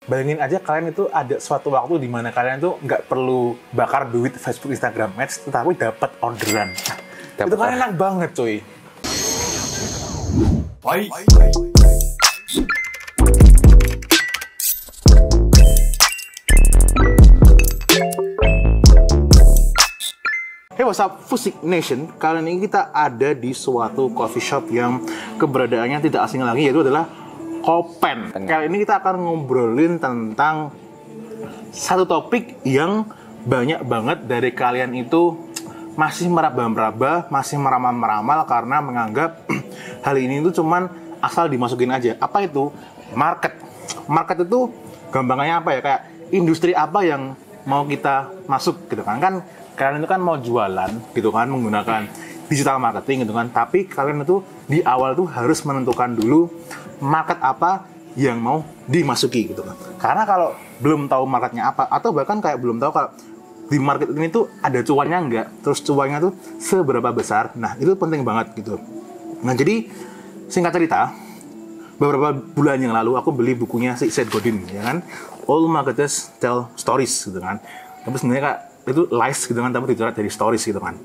bayangin aja kalian itu ada suatu waktu di mana kalian tuh nggak perlu bakar duit Facebook, Instagram Ads, tetapi dapat orderan. Itu kan enak banget, cuy. Baik. Hey, what's up, Fusik Nation? Kali ini kita ada di suatu coffee shop yang keberadaannya tidak asing lagi, yaitu adalah Kopen. Kali ini kita akan ngobrolin tentang satu topik yang banyak banget dari kalian itu masih meraba-raba, masih meramal-meramal karena menganggap hal ini itu cuman asal dimasukin aja. Apa itu? Market. Market itu gampangannya apa ya? Kayak industri apa yang mau kita masuk gitu kan? Kan kalian itu kan mau jualan gitu kan, menggunakan digital marketing gitu kan. Tapi kalian itu di awal tuh harus menentukan dulu market apa yang mau dimasuki gitu kan. Karena kalau belum tahu marketnya apa, atau bahkan kayak belum tahu kalau di market ini tuh ada cuannya enggak, terus cuannya tuh seberapa besar, nah itu penting banget gitu. Nah jadi singkat cerita, beberapa bulan yang lalu aku beli bukunya si Seth Godin, ya kan, All Marketers Tell Stories gitu kan. Tapi sebenarnya kak itu lies gitu kan, tapi dicoret dari stories gitu kan.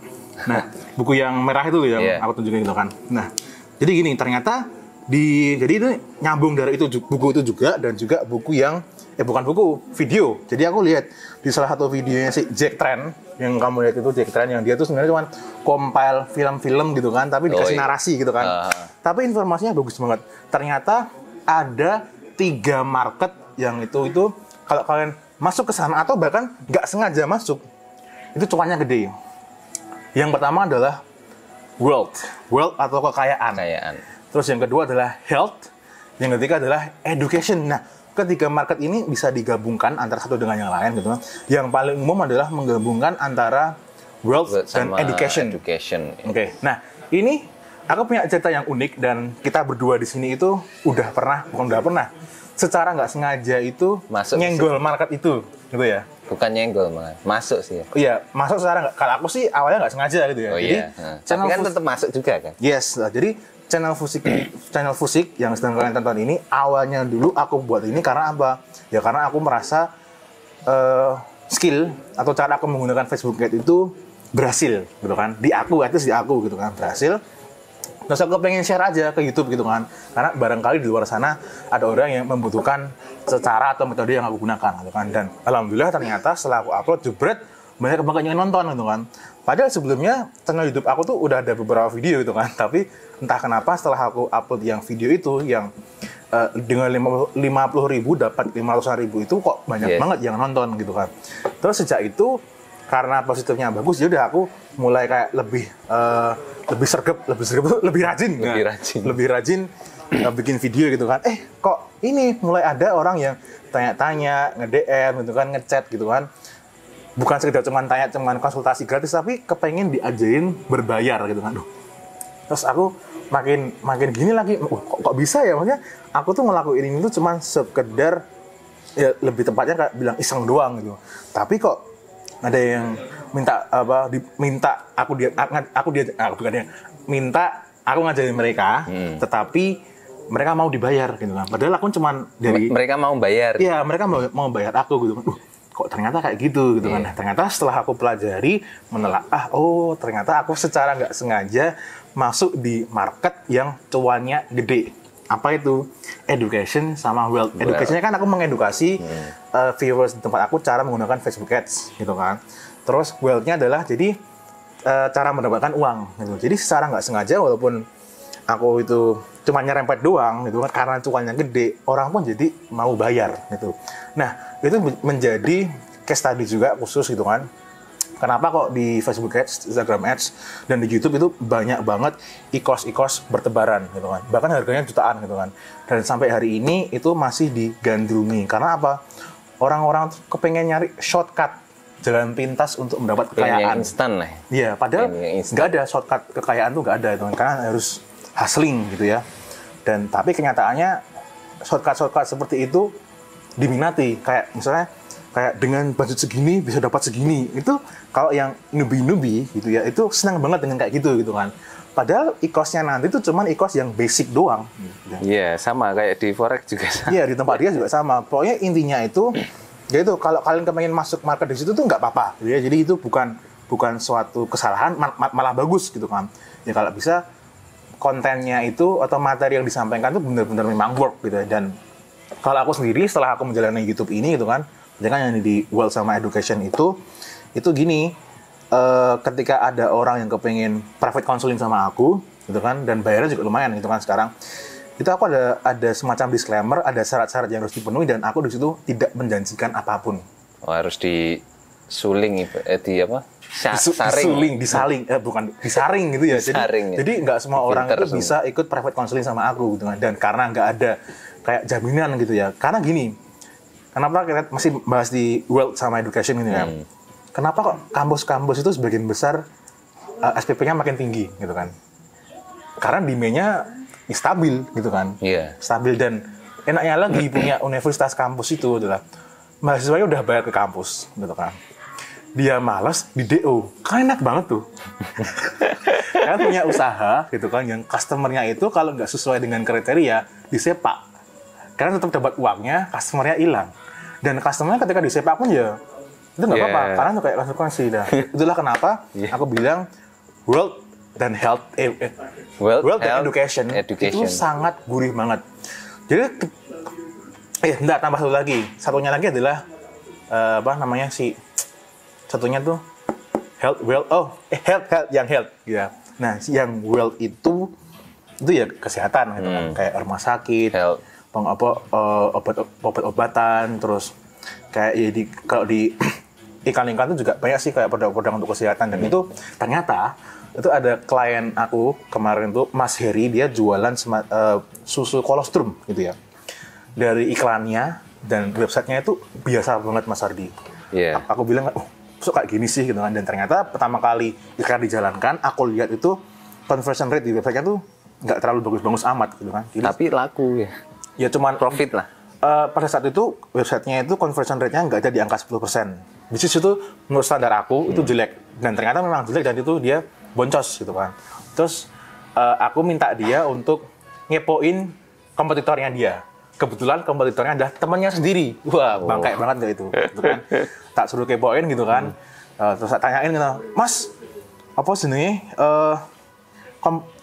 Nah buku yang merah itu yang aku tunjukin gitu kan. Nah jadi gini, ternyata jadi itu nyambung dari itu buku itu juga, dan juga buku yang bukan buku, video. Jadi aku lihat di salah satu videonya si Jack Tran, yang kamu lihat itu Jack Tran, yang dia tuh sebenarnya cuma compile film-film gitu kan, tapi dikasih narasi gitu kan. Tapi informasinya bagus banget. Ternyata ada 3 market yang itu kalau kalian masuk ke sana atau bahkan nggak sengaja masuk, itu cuannya gede. Yang pertama adalah wealth atau kekayaan. Terus yang kedua adalah health, yang ketiga adalah education. Nah, ketiga market ini bisa digabungkan antara satu dengan yang lain gitu kan. Yang paling umum adalah menggabungkan antara wealth dan education. Oke. Nah, ini aku punya cerita yang unik, dan kita berdua di sini itu udah pernah secara nggak sengaja itu masuk nyenggol market itu gitu ya. Bukan nyenggol malah, masuk sih. Iya, masuk secara nggak. Kalau aku sih awalnya nggak sengaja gitu ya. Jadi, tapi kan tetap masuk juga kan? Yes, jadi channel Fusik yang sedang kalian tonton ini, awalnya dulu aku buat ini karena apa? Ya karena aku merasa skill atau cara aku menggunakan Facebook Ads itu berhasil gitu kan. Di aku gitu kan, berhasil. Terus aku pengen share aja ke YouTube gitu kan. Karena barangkali di luar sana ada orang yang membutuhkan cara atau metode yang aku gunakan gitu kan. Dan alhamdulillah ternyata setelah aku upload jebret, banyak banget yang nonton gitu kan. Padahal sebelumnya channel YouTube aku tuh udah ada beberapa video gitu kan. Tapi entah kenapa setelah aku upload yang video itu yang dengan 50.000 dapat 500.000 itu kok banyak banget yang nonton gitu kan. Terus sejak itu karena positifnya bagus, ya udah aku mulai kayak lebih rajin bikin video gitu kan. Kok ini mulai ada orang yang tanya-tanya, nge-DM gitu kan, ngechat gitu kan. Bukan sekedar cuman konsultasi gratis, tapi kepengen diajarin berbayar gitu kan. Terus aku makin gini lagi, kok bisa ya? Maksudnya aku tuh ngelakuin ini tuh cuman sekedar, ya lebih tepatnya kayak bilang iseng doang gitu. Tapi kok ada yang minta aku ngajarin mereka, tetapi mereka mau dibayar gitu kan. Padahal aku cuman mereka mau bayar. Iya, mereka mau bayar aku gitu kan. Kok ternyata kayak gitu kan. Nah, ternyata setelah aku pelajari, menelaah, ternyata aku secara nggak sengaja masuk di market yang cuannya gede. Apa itu? Education sama wealth. Educationnya kan aku mengedukasi viewers di tempat aku cara menggunakan Facebook Ads gitu kan. Terus wealth-nya adalah jadi cara mendapatkan uang gitu. Jadi secara nggak sengaja, walaupun aku itu cuma nyerempet doang gitu kan, karena cuannya gede, orang pun jadi mau bayar gitu. Nah, itu menjadi case study juga khusus gitu kan. Kenapa kok di Facebook Ads, Instagram Ads, dan di YouTube itu banyak banget e-course bertebaran gitu kan. Bahkan harganya jutaan gitu kan. Dan sampai hari ini itu masih digandrungi. Karena apa? Orang-orang kepengen nyari shortcut, jalan pintas untuk mendapat kekayaan. Yang instan lah. Iya, padahal nggak ada shortcut kekayaan tuh, nggak ada gitu kan. Karena harus hustling gitu ya. Dan tapi kenyataannya shortcut seperti itu diminati. Kayak misalnya kayak dengan budget segini bisa dapat segini. Itu kalau yang newbie gitu ya, itu senang banget dengan kayak gitu kan. Padahal e-course-nya nanti itu cuman e-course yang basic doang. Iya, sama kayak di Forex juga sama. Iya, di tempat dia juga sama. Pokoknya intinya itu, yaitu kalau kalian kepengen masuk market di situ tuh nggak apa-apa. Ya. Jadi itu bukan suatu kesalahan, malah bagus gitu kan. Ya kalau bisa kontennya itu atau materi yang disampaikan tuh benar-benar memang work gitu. Dan kalau aku sendiri setelah aku menjalani YouTube ini gitu kan, jangan yang di Wealth sama Education itu gini. Ketika ada orang yang kepengen private counseling sama aku gitu kan, dan bayarnya juga lumayan gitu kan sekarang, itu aku ada semacam disclaimer, ada syarat-syarat yang harus dipenuhi, dan aku di situ tidak menjanjikan apapun. Oh, harus disuling bukan disaring gitu ya. Jadi nggak semua orang itu bisa ikut private counseling sama aku gitu kan, dan karena nggak ada kayak jaminan gitu ya. Karena gini, kenapa kita masih bahas di Wealth sama Education ini ya? Kenapa kok kampus-kampus itu sebagian besar SPP-nya makin tinggi gitu kan? Karena demand-nya stabil gitu kan? Iya. Stabil, dan enaknya lagi punya universitas kampus itu adalah mahasiswanya udah bayar ke kampus gitu kan. Dia malas di DO, kan enak banget tuh. Kan punya usaha gitu kan, yang customer-nya itu kalau nggak sesuai dengan kriteria disepak. Karena tetap dapat uangnya, customer-nya hilang. Dan customer-nya ketika disepak pun ya itu nggak apa-apa, karena itu kayak konsekuensi dah. Itulah kenapa aku bilang Wealth dan Education itu sangat gurih banget. Jadi tambah satu lagi. Satunya lagi adalah satunya tuh health yang health ya. Nah, yang Wealth itu ya kesehatan gitu kan, kayak rumah sakit, obat-obatan, terus kayak ya kalau di iklan-iklan itu juga banyak sih kayak produk-produk untuk kesehatan. Dan itu ternyata itu ada klien aku kemarin tuh, Mas Heri, dia jualan susu kolostrum gitu ya. Dari iklannya dan websitenya itu biasa banget, Mas Ardi. Yeah. Aku bilang, kok kayak gini sih gitu kan. Dan ternyata pertama kali iklan dijalankan, aku lihat itu conversion rate di websitenya tuh nggak terlalu bagus-bagus amat gitu kan. Jadi, tapi laku ya. Ya cuman profit lah. Pada saat itu websitenya itu conversion rate-nya nggak ada di angka 10%. Bisnis itu menurut standar aku itu jelek, dan ternyata memang jelek, dan itu dia boncos gitu kan. Terus aku minta dia untuk ngepoin kompetitornya dia. Kebetulan kompetitornya adalah temannya sendiri. Wah, bangkai banget gak itu gitu kan. Tak suruh kepoin gitu kan. Terus tak tanyain gitu, Mas, apa sebenarnya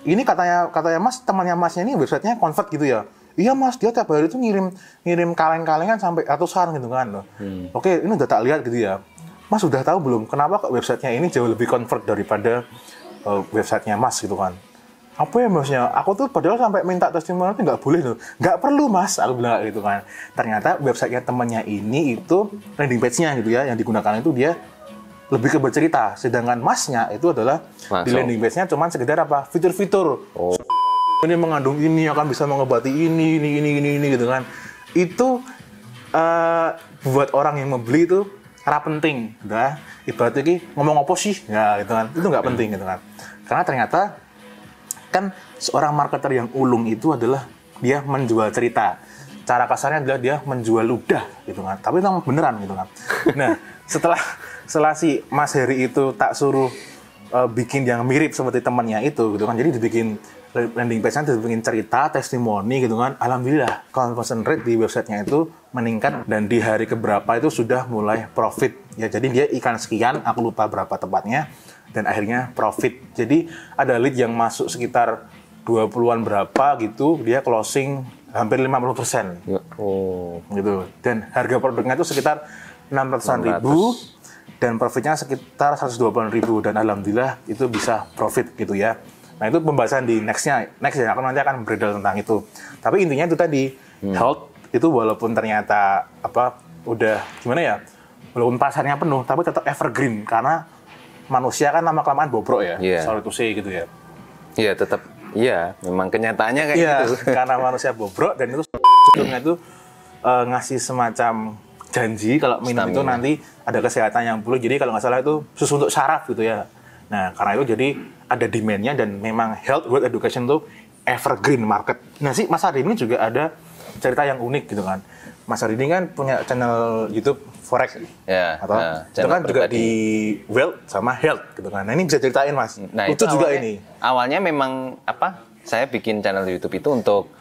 ini katanya Mas, temannya Masnya ini websitenya convert gitu ya? Iya Mas, dia tiap hari itu ngirim kaleng-kalengan sampai ratusan gitu kan. Oke, ini udah tak lihat gitu ya. Mas sudah tahu belum kenapa websitenya ini jauh lebih convert daripada websitenya Mas gitu kan. Apa ya Masnya? Aku tuh padahal sampai minta testimonial itu nggak boleh loh. Nggak perlu Mas, aku bilang gitu kan. Ternyata websitenya temannya ini itu landing page-nya gitu ya, yang digunakan itu dia lebih ke bercerita. Sedangkan Masnya itu adalah di landing page-nya cuman sekedar apa? Fitur-fitur. Ini mengandung ini, akan bisa mengobati ini gitu kan. Itu buat orang yang membeli itu karena penting, udah. Ibaratnya ki ngomong apa sih, ya gitu kan. Itu nggak penting gitu kan. Karena ternyata kan seorang marketer yang ulung itu adalah dia menjual cerita. Cara kasarnya adalah dia menjual ludah gitu kan. Tapi itu beneran gitu kan. Nah, setelah si Mas Heri itu tak suruh bikin yang mirip seperti temannya itu gitu kan. Jadi dibikin landing page-nya, dibikin cerita, testimoni gitu kan. Alhamdulillah, conversion rate di websitenya itu meningkat, dan di hari keberapa itu sudah mulai profit. Ya, jadi dia iklan sekian, aku lupa berapa tepatnya, dan akhirnya profit. Jadi ada lead yang masuk sekitar 20-an berapa gitu, dia closing hampir 50%. Gitu. Dan harga produknya itu sekitar 600-an ribu, dan profitnya sekitar 120-an ribu, dan alhamdulillah itu bisa profit gitu ya. Nah, itu pembahasan di next ya, aku nanti akan beredar tentang itu. Tapi intinya itu tadi, health itu walaupun ternyata udah gimana ya, walaupun pasarnya penuh, tapi tetap evergreen, karena manusia kan lama-kelamaan bobrok ya, sorry to say gitu ya. Iya, tetap, memang kenyataannya kayak gitu. Karena manusia bobrok, dan itu sebelumnya itu ngasih semacam janji kalau minum itu nanti ada kesehatan yang pulih. Jadi kalau nggak salah itu susu untuk saraf gitu ya. Nah, karena itu jadi ada demand-nya, dan memang health, wealth, education itu evergreen market. Nah, Mas Adi ini juga ada cerita yang unik gitu kan. Mas Ardi ini kan punya channel YouTube Forex atau itu kan juga di Wealth sama Health gitu kan. Nah ini bisa ceritain Mas. Nah itu juga awalnya, ini. Awalnya memang saya bikin channel YouTube itu untuk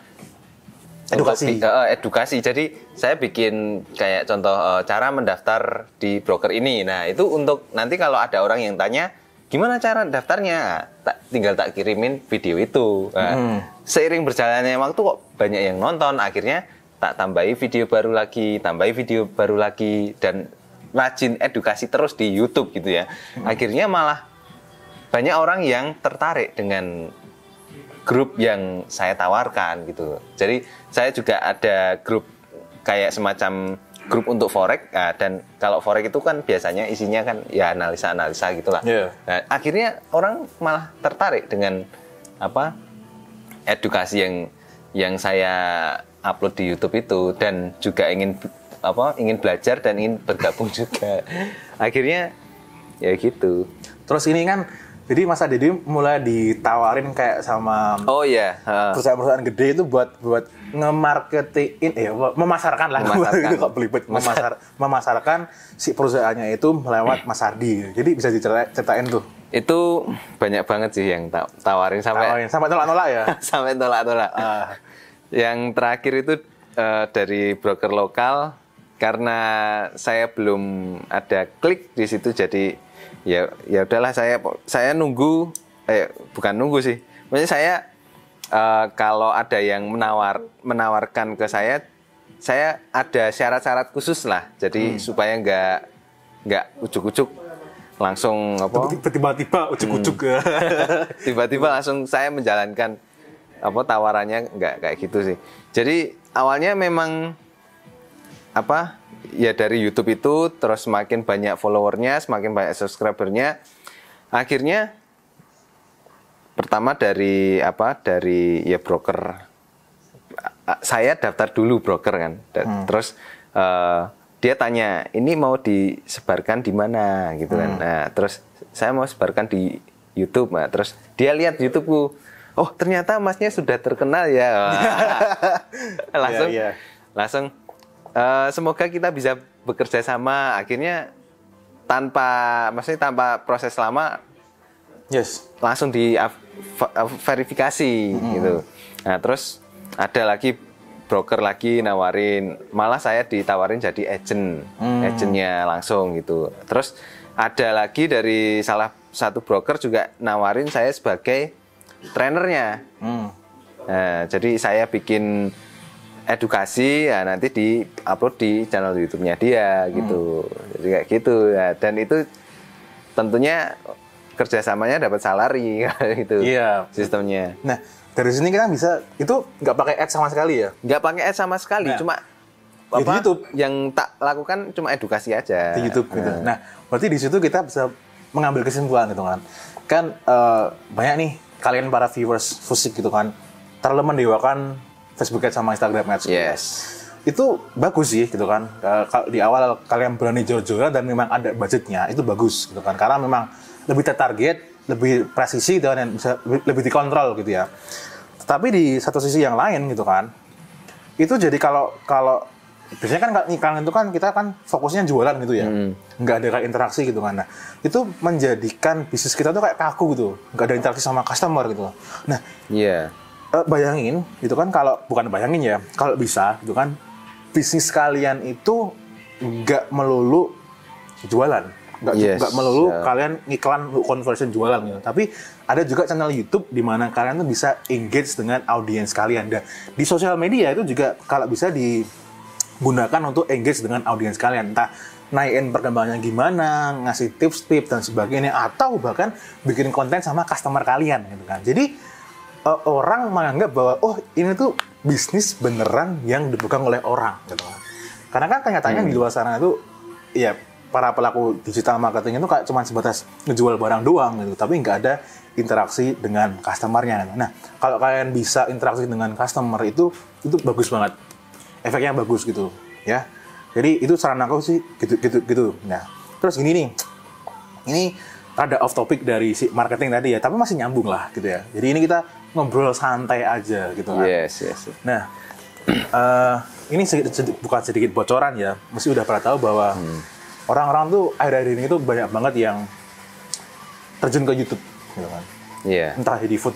edukasi. Edukasi. Jadi saya bikin kayak contoh cara mendaftar di broker ini. Nah itu untuk nanti kalau ada orang yang tanya gimana cara daftarnya, tinggal tak kirimin video itu. Nah, seiring berjalannya waktu kok banyak yang nonton, akhirnya tak tambahi video baru lagi, dan rajin edukasi terus di YouTube gitu ya. Akhirnya malah banyak orang yang tertarik dengan grup yang saya tawarkan gitu. Jadi saya juga ada grup kayak semacam grup untuk forex, dan kalau forex itu kan biasanya isinya kan ya analisa gitulah. Yeah. Nah, akhirnya orang malah tertarik dengan edukasi yang saya upload di YouTube itu, dan juga ingin belajar dan ingin bergabung juga. Akhirnya ya gitu. Terus ini kan jadi Mas Adi mulai ditawarin kayak sama perusahaan-perusahaan gede itu buat nge-marketing memasarkan memasarkan si perusahaannya itu melewat Mas Ardi. Jadi bisa diceritain tuh. Itu banyak banget sih yang tawarin sampai tolak-tolak ya. Sampai tolak-tolak. Yang terakhir itu dari broker lokal, karena saya belum ada klik di situ, jadi ya udahlah saya nunggu, bukan nunggu sih, maksudnya saya kalau ada yang menawarkan ke saya ada syarat-syarat khusus lah, jadi supaya nggak ujuk-ujuk langsung tiba-tiba ujuk-ujuk tiba-tiba langsung saya menjalankan tawarannya, nggak kayak gitu sih. Jadi awalnya memang ya dari YouTube itu, terus semakin banyak followernya, semakin banyak subscribernya, akhirnya pertama dari ya broker, saya daftar dulu broker kan, terus dia tanya ini mau disebarkan di mana gitu kan. Nah terus saya mau sebarkan di YouTube, nah terus dia lihat YouTubeku, oh ternyata masnya sudah terkenal ya. Langsung semoga kita bisa bekerja sama. Akhirnya tanpa proses lama, langsung di verifikasi gitu. Nah terus ada lagi broker lagi nawarin, malah saya ditawarin jadi agentnya langsung gitu. Terus ada lagi dari salah satu broker juga nawarin saya sebagai trainernya. Nah, jadi saya bikin edukasi, ya nanti di-upload di channel YouTube-nya dia gitu. Jadi kayak gitu ya. Dan itu tentunya kerjasamanya dapat salary gitu. Iya. Sistemnya. Nah, dari sini kita bisa itu nggak pakai ads sama sekali ya? Nggak pakai ads sama sekali, cuma di YouTube. Yang tak lakukan cuma edukasi aja di YouTube gitu. Nah, berarti di situ kita bisa mengambil kesimpulan gitu kan. Kan banyak nih kalian para viewers Fusik gitu kan, terlalu mendewakan Facebook Ads sama Instagram Ads. Yes. Itu bagus sih gitu kan. Di awal kalian berani jor-joran dan memang ada budgetnya, itu bagus gitu kan. Karena memang lebih tertarget, lebih presisi gitu kan, dan bisa lebih dikontrol gitu ya. Tetapi di satu sisi yang lain gitu kan, itu jadi kalau biasanya kan iklan itu kan kita kan fokusnya jualan gitu ya, nggak ada kayak interaksi gitu kan. Nah, itu menjadikan bisnis kita tuh kayak kaku gitu, nggak ada interaksi sama customer gitu. Nah, bayangin gitu kan, bukan bayangin ya, kalau bisa gitu kan, bisnis kalian itu nggak melulu jualan, nggak melulu kalian iklan conversion jualan gitu. Tapi ada juga channel YouTube di mana kalian tuh bisa engage dengan audiens kalian, dan di sosial media itu juga kalau bisa digunakan untuk engage dengan audiens kalian, entah naikin perkembangannya gimana, ngasih tips-tips dan sebagainya, atau bahkan bikin konten sama customer kalian gitu kan. Jadi orang menganggap bahwa ini tuh bisnis beneran yang dipegang oleh orang gitu kan. Karena kan kenyataannya di luar sana itu ya para pelaku digital marketing itu kayak cuma sebatas ngejual barang doang gitu, tapi nggak ada interaksi dengan customernya. Nah, kalau kalian bisa interaksi dengan customer itu bagus banget, efeknya bagus gitu ya. Jadi itu saran aku sih gitu. Nah, terus gini nih, ini ada off topic dari si marketing tadi ya, tapi masih nyambung lah gitu ya. Jadi ini kita ngobrol santai aja gitu kan. Yes. Nah, Ini bukan sedikit bocoran ya, mesti udah pernah tahu bahwa orang-orang tuh akhir-akhir ini tuh banyak banget yang terjun ke YouTube, gitu kan. Iya. Entah jadi food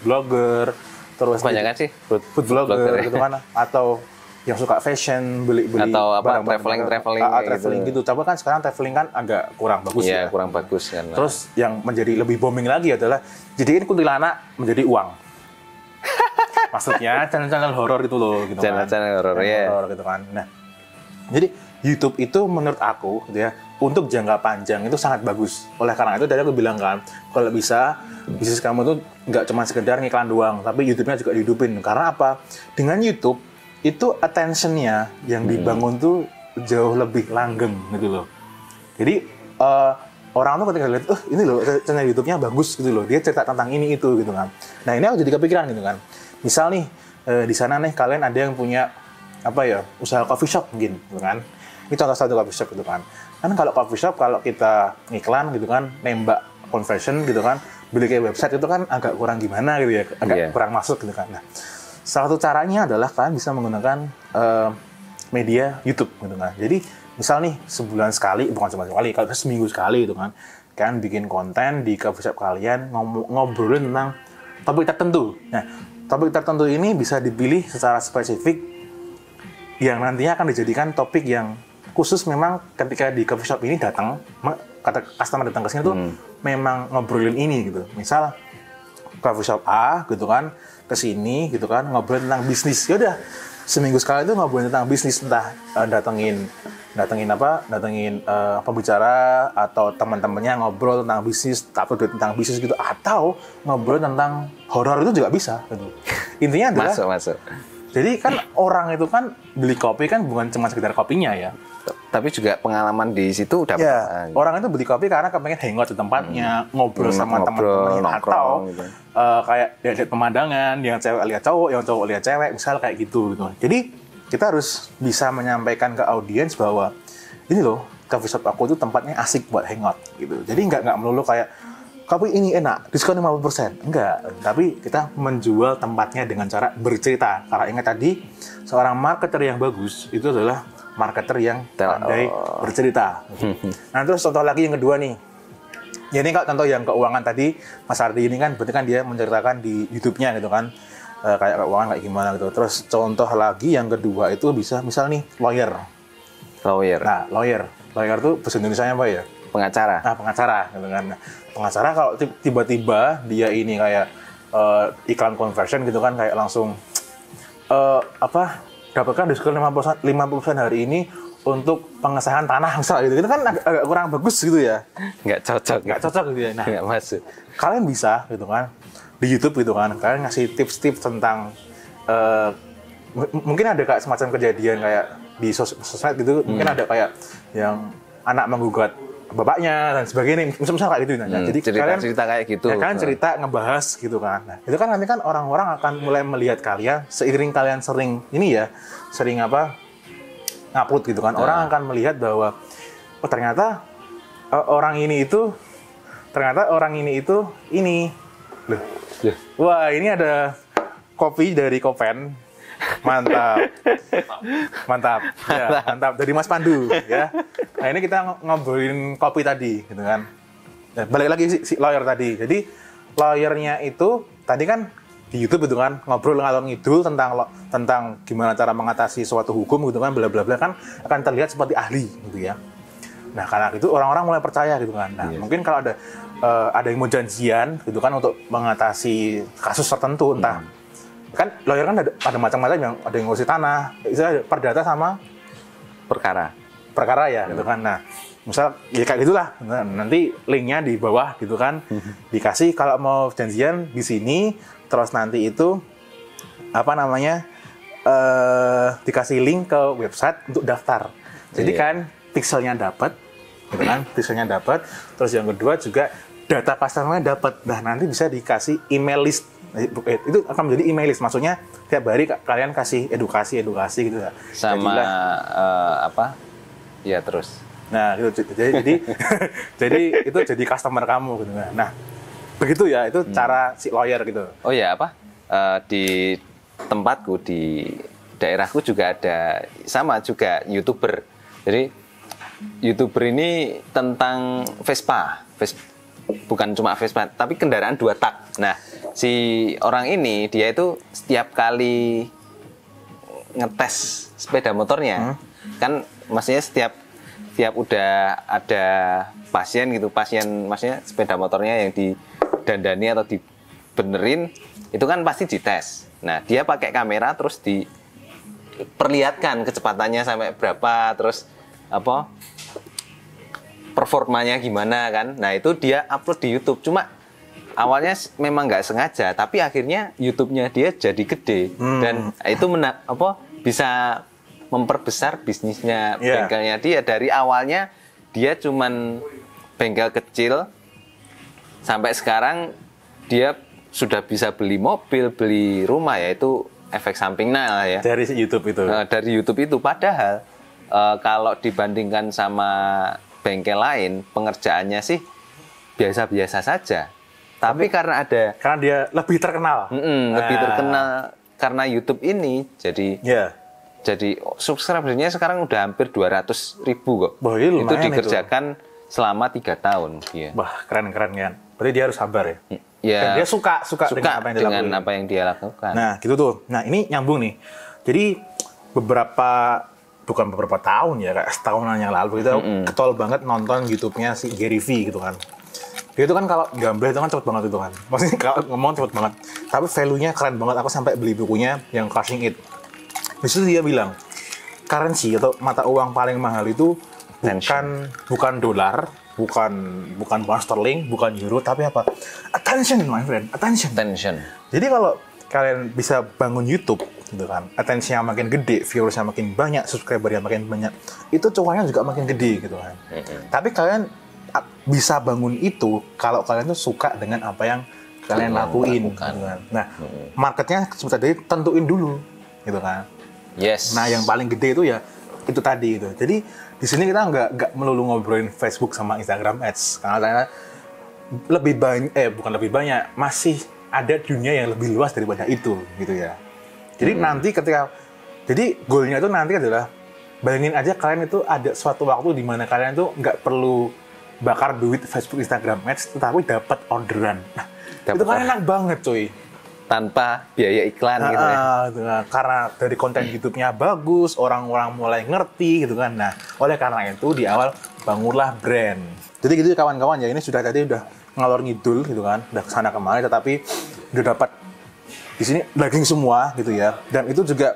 blogger, terus Kebanyakan sih food blogger gitu kan, atau yang suka fashion, beli-beli atau apa traveling gitu. Tapi kan sekarang traveling kan agak kurang bagus ya. Iya, kurang bagus kan. Terus yang menjadi lebih booming lagi adalah jadiin kuntilanak menjadi uang. Maksudnya channel-channel horor itu loh gitu kan. Channel horor ya. Horor gitu kan. Nah, jadi YouTube itu menurut aku gitu ya, untuk jangka panjang itu sangat bagus. Oleh karena itu tadi aku bilang kan, kalau bisa bisnis kamu tuh nggak cuma sekedar ngiklan doang, tapi YouTube-nya juga dihidupin. Karena apa? Dengan YouTube itu attention-nya yang dibangun tuh jauh lebih langgeng gitu loh. Jadi orang tuh ketika lihat, ini loh channel YouTube-nya bagus gitu loh, dia cerita tentang ini itu gitu kan. Nah ini aku jadi kepikiran gitu kan. Misal nih di sana nih kalian ada yang punya apa ya, usaha coffee shop mungkin gitu kan. Ini contoh satu coffee shop gitu kan. Kan kalau coffee shop kalau kita ngiklan gitu kan, nembak conversion gitu kan, beli kayak website itu kan agak kurang gimana gitu ya, agak kurang masuk gitu kan. Nah, salah satu caranya adalah kalian bisa menggunakan media YouTube gitu kan. Jadi misal nih sebulan sekali, bukan sebulan sekali, kalau seminggu sekali gitu kan, kalian bikin konten di coffee shop kalian ngobrolin tentang topik tertentu. Nah, topik tertentu ini bisa dipilih secara spesifik yang nantinya akan dijadikan topik yang khusus memang ketika di coffee shop ini datang, kata customer datang ke sini tuh memang ngobrolin ini gitu. Misal coffee shop A gitu kan, ke sini gitu kan, ngobrolin tentang bisnis. Ya udah, seminggu sekali itu ngobrolin tentang bisnis, entah datengin pembicara atau teman-temannya ngobrol tentang bisnis, update tentang bisnis gitu, atau ngobrol tentang horor itu juga bisa gitu. Intinya adalah masuk. Jadi kan orang itu kan beli kopi kan bukan cuma sekedar kopinya ya, tapi juga pengalaman di situ dapat. Ya, orang itu beli kopi karena kepengen hangout di tempatnya, ngobrol sama teman-temannya, atau gitu. Kayak lihat pemandangan, yang cewek lihat cowok, yang cowok lihat cewek, misal kayak gitu. Jadi kita harus bisa menyampaikan ke audiens bahwa ini loh, coffee shop aku itu tempatnya asik buat hangout gitu. Jadi nggak melulu kayak kopi ini enak, diskon 50%. Enggak, tapi kita menjual tempatnya dengan cara bercerita. Karena ingat tadi, seorang marketer yang bagus itu adalah marketer yang pandai bercerita. Nah, terus contoh lagi yang kedua nih. Ya ini kalau contoh yang keuangan tadi, Mas Ardi ini kan berarti kan dia menceritakan di YouTube-nya gitu kan. Kayak keuangan kayak gimana gitu. Terus contoh lagi yang kedua itu bisa misal nih lawyer. Nah, lawyer tuh bahasa Indonesianya apa ya? Pengacara. Nah, pengacara gitu kan. Nah, pengacara kalau tiba-tiba dia ini kayak iklan conversion gitu kan, kayak langsung dapatkan diskon 50% hari ini untuk pengesahan tanah misalnya gitu. Itu kan agak kurang bagus gitu ya. Nggak cocok gitu ya. Nah, nggak masuk. Kalian bisa gitu kan di YouTube gitu kan, kalian ngasih tips-tips tentang mungkin ada kayak semacam kejadian kayak di sosmed gitu, mungkin ada kayak yang anak menggugat bapaknya dan sebagainya, misal kayak gitu. Jadi cerita kayak gitu. Ya kan cerita ngebahas gitu kan. Nah, itu kan nanti kan orang-orang akan mulai melihat kalian seiring kalian sering ngupload gitu kan. Orang akan melihat bahwa ternyata orang ini itu ini. Loh. Wah, ini ada kopi dari Kopen. Mantap. Ya, mantap dari Mas Pandu ya. Nah, ini kita ngobrolin kopi tadi gitu kan. Dan balik lagi si lawyer tadi. Jadi lawyernya itu tadi kan di YouTube gitu kan, ngobrol ngalor ngidul tentang gimana cara mengatasi suatu hukum gitu kan, bla bla bla, kan akan terlihat seperti ahli gitu ya. Nah, karena itu orang-orang mulai percaya gitu kan. Nah, mungkin kalau ada yang mau janjian gitu kan untuk mengatasi kasus tertentu, entah kan lawyer kan ada macam-macam, yang ada yang ngurusi tanah, istilah perdata sama perkara ya gitu kan. Nah, misal ya kayak gitulah. Nah, nanti linknya di bawah gitu kan, dikasih kalau mau janjian di sini, terus nanti itu dikasih link ke website untuk daftar. Jadi kan pixelnya dapat gitu kan, terus yang kedua juga data customer-nya dapat. Nah, nanti bisa dikasih email list. Itu akan menjadi email list, maksudnya tiap hari kalian kasih edukasi gitu ya. Sama ya terus. Nah, gitu. jadi itu jadi customer kamu gitu. Nah, begitu ya, itu cara si lawyer gitu. Oh ya, di tempatku di daerahku juga ada sama juga YouTuber. Jadi YouTuber ini tentang Vespa, bukan cuma Vespa, tapi kendaraan 2 tak. Nah, si orang ini dia itu setiap kali ngetes sepeda motornya, kan maksudnya setiap udah ada pasien gitu, maksudnya sepeda motornya yang didandani atau dibenerin, itu kan pasti dites. Nah, dia pakai kamera terus diperlihatkan kecepatannya sampai berapa, terus apa performanya gimana kan. Nah, itu dia upload di YouTube. Cuma awalnya memang nggak sengaja, tapi akhirnya YouTube-nya dia jadi gede dan itu bisa memperbesar bisnisnya bengkelnya dia. Dari awalnya dia cuman bengkel kecil, sampai sekarang dia sudah bisa beli mobil, beli rumah, yaitu efek sampingnya lah ya. Dari YouTube itu. Dari YouTube itu. Padahal kalau dibandingkan sama bengkel lain, pengerjaannya sih biasa-biasa saja. Tapi karena dia lebih terkenal. Lebih terkenal karena YouTube ini, jadi subscribernya sekarang udah hampir 200.000 kok. Wah, itu dikerjakan selama 3 tahun. Ya. Wah, keren kan. Berarti dia harus sabar ya. Ya. Dan dia suka dengan apa yang dia lakukan. Nah, gitu tuh. Nah, ini nyambung nih. Jadi bukan beberapa tahun ya, kayak setahunan yang lalu kita ketol banget nonton YouTube-nya si Gary V gitu kan. Dia itu kan kalau gambar itu kan cepet banget itu kan. Maksudnya kalau ngomong cepet banget. Tapi value-nya keren banget. Aku sampai beli bukunya yang Crushing It. Di situ dia bilang, currency atau mata uang paling mahal itu bukan dolar, bukan pound sterling, bukan euro, tapi apa? Attention, my friend, attention. Jadi kalau kalian bisa bangun YouTube, gitu kan, attention-nya makin gede, viewersnya makin banyak, subscriber-nya makin banyak, itu cuannya juga makin gede, gitu kan. Tapi kalian bisa bangun itu kalau kalian tuh suka dengan apa yang kalian lakuin, gitu kan. Nah, marketnya seperti tadi tentuin dulu, gitu kan. Yes. Nah, yang paling gede itu ya itu tadi itu. Jadi di sini kita nggak melulu ngobrolin Facebook sama Instagram Ads, karena bukan lebih banyak, masih ada dunia yang lebih luas daripada itu, gitu ya. Jadi jadi goalnya itu nanti adalah bayangin aja kalian itu ada suatu waktu di mana kalian tuh nggak perlu bakar duit Facebook Instagram Ads, tetapi dapat orderan. Nah, itu kan enak banget, cuy. Tanpa biaya iklan gitu ya. Karena dari konten YouTube-nya bagus, orang-orang mulai ngerti gitu kan. Nah, oleh karena itu di awal bangunlah brand. Jadi gitu kawan-kawan ya, ini tadi udah ngalor ngidul gitu kan, udah kesana kemari, tetapi udah dapat di sini daging semua gitu ya. Dan itu juga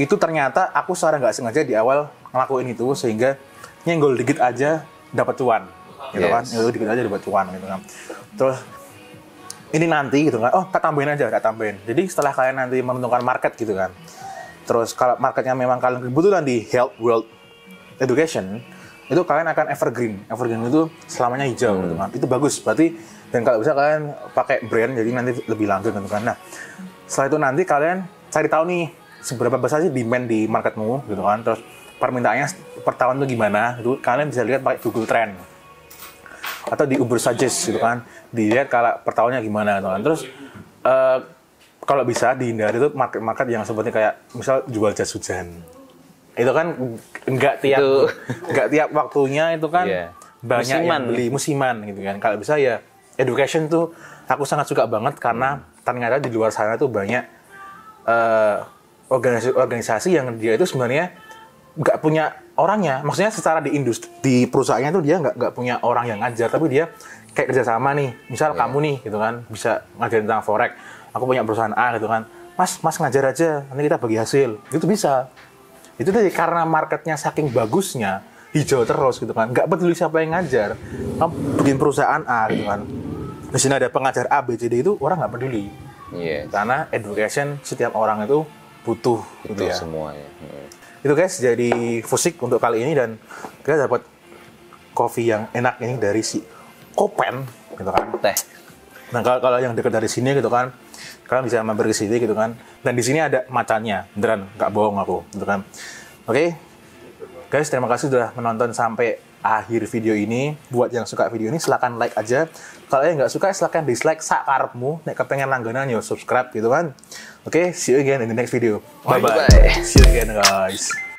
itu ternyata aku secara nggak sengaja di awal ngelakuin itu sehingga nyenggol dikit aja dapat cuan gitu kan. Nyenggol dikit aja dapat cuan gitu kan. Terus ini nanti gitu kan, tak tambahin. Jadi setelah kalian nanti menentukan market gitu kan, terus kalau marketnya memang kalian kebetulan di health, world, education, itu kalian akan evergreen itu selamanya hijau gitu kan, itu bagus berarti. Dan kalau bisa kalian pakai brand, jadi nanti lebih lanjut gitu kan. Nah, setelah itu nanti kalian cari tahu nih seberapa besar sih demand di marketmu gitu kan, terus permintaannya per tahun itu gimana, itu kalian bisa lihat pakai Google Trend atau di Uber Suggest gitu kan, dilihat kalau per tahunnya gimana gitu kan. Terus kalau bisa dihindari itu market-market yang seperti kayak misal jual jas hujan, itu kan nggak tiap waktunya itu kan banyak yang beli musiman gitu kan. Kalau bisa ya education tuh aku sangat suka banget karena ternyata di luar sana tuh banyak organisasi yang dia itu sebenarnya nggak punya orangnya, maksudnya secara di industri, di perusahaannya tuh dia nggak punya orang yang ngajar, tapi dia kayak kerjasama nih, misal kamu nih gitu kan bisa ngajarin tentang forex, aku punya perusahaan A gitu kan, mas ngajar aja, nanti kita bagi hasil, itu bisa. Itu tadi karena marketnya saking bagusnya, hijau terus gitu kan, nggak peduli siapa yang ngajar, kamu bikin perusahaan A gitu kan, di sini ada pengajar A, B, C, D, itu orang nggak peduli, karena education setiap orang itu butuh gitu ya. Semua ya. Itu guys, jadi Fusik untuk kali ini, dan kita dapat kopi yang enak ini dari si Kopen gitu kan. Teh. Nah, kalau yang dekat dari sini gitu kan, kalian bisa mampir ke sini gitu kan. Dan di sini ada macannya, beneran nggak bohong aku gitu kan. Oke. Guys, terima kasih sudah menonton sampai akhir video ini. Buat yang suka video ini, silahkan like aja. Kalau yang nggak suka, silahkan dislike sakarepmu. Nek kepengen langganan, yo subscribe gitu kan. Oke, see you again in the next video. Bye-bye. See you again, guys.